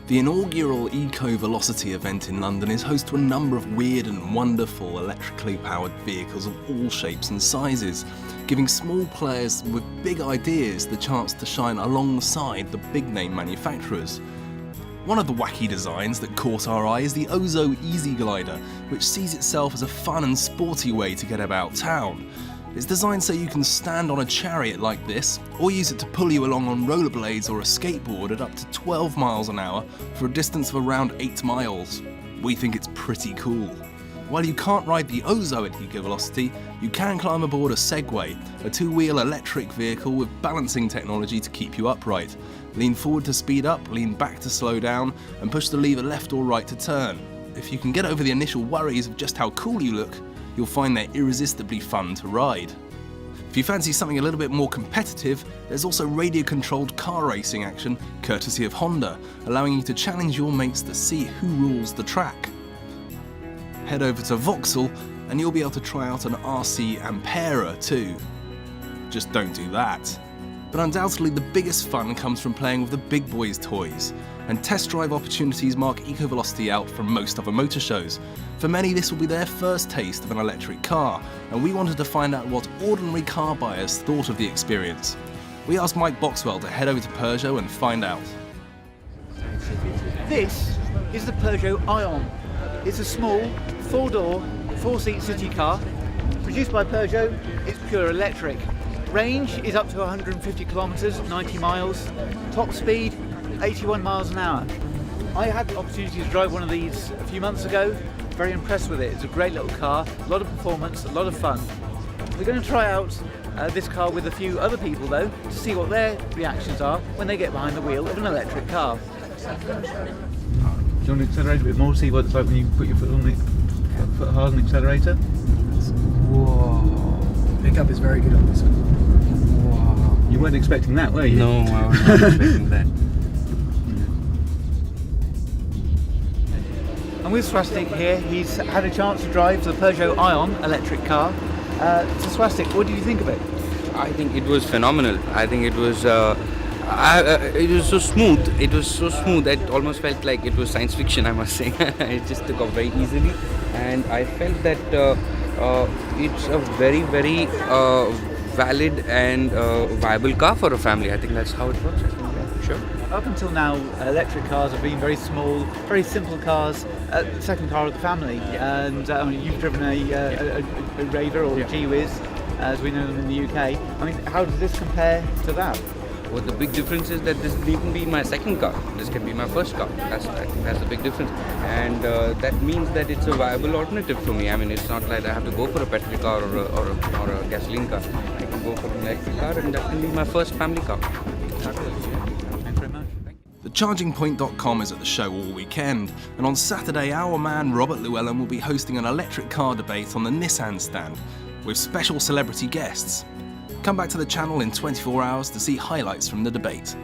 The inaugural EcoVelocity event in London is host to a number of weird and wonderful electrically powered vehicles of all shapes and sizes, giving small players with big ideas the chance to shine alongside the big name manufacturers. One of the wacky designs that caught our eye is the Ozo Easy Glider, which sees itself as a fun and sporty way to get about town. It's designed so you can stand on a chariot like this, or use it to pull you along on rollerblades or a skateboard at up to 12 miles an hour for a distance of around 8 miles. We think it's pretty cool. While you can't ride the Ozo at EcoVelocity, you can climb aboard a Segway, a two-wheel electric vehicle with balancing technology to keep you upright. Lean forward to speed up, lean back to slow down, and push the lever left or right to turn. If you can get over the initial worries of just how cool you look, you'll find they're irresistibly fun to ride. If you fancy something a little bit more competitive, there's also radio-controlled car racing action, courtesy of Honda, allowing you to challenge your mates to see who rules the track. Head over to Vauxhall and you'll be able to try out an RC Ampera too. Just don't do that. But undoubtedly the biggest fun comes from playing with the big boys' toys, and test drive opportunities mark EcoVelocity out from most other motor shows. For many, this will be their first taste of an electric car, and we wanted to find out what ordinary car buyers thought of the experience. We asked Mike Boxwell to head over to Peugeot and find out. This is the Peugeot Ion. It's a small, 4-door, 4-seat city car. Produced by Peugeot, it's pure electric. Range is up to 150 kilometres, 90 miles. Top speed, 81 miles an hour. I had the opportunity to drive one of these a few months ago. Very impressed with it. It's a great little car, a lot of performance, a lot of fun. We're going to try out this car with a few other people though, to see what their reactions are when they get behind the wheel of an electric car. Do you want to accelerate a bit more, see what it's like when you put your foot on the foot hard on the accelerator? Whoa. Pickup is very good on this one. Wow. You weren't expecting that, were you? No, I was not expecting that. And with Swastik here, he's had a chance to drive the Peugeot Ion electric car. So Swastik, what did you think of it? I think it was phenomenal. I think it was so smooth. It was so smooth that it almost felt like it was science fiction, I must say. It just took off very easily, and I felt that it's a very, very valid and viable car for a family. I think that's how it works. Sure. Up until now, electric cars have been very small, very simple cars, second car of the family. And you've driven a Raver or a G-Wiz, as we know them in the UK. I mean, how does this compare to that? Well, the big difference is that this can even be my second car. This can be my first car. I think that's the big difference. And that means that it's a viable alternative for me. I mean, it's not like I have to go for a petrol car or a gasoline car. I can go for an electric car, and that can be my first family car. TheChargingPoint.com is at the show all weekend, and on Saturday our man Robert Llewellyn will be hosting an electric car debate on the Nissan stand, with special celebrity guests. Come back to the channel in 24 hours to see highlights from the debate.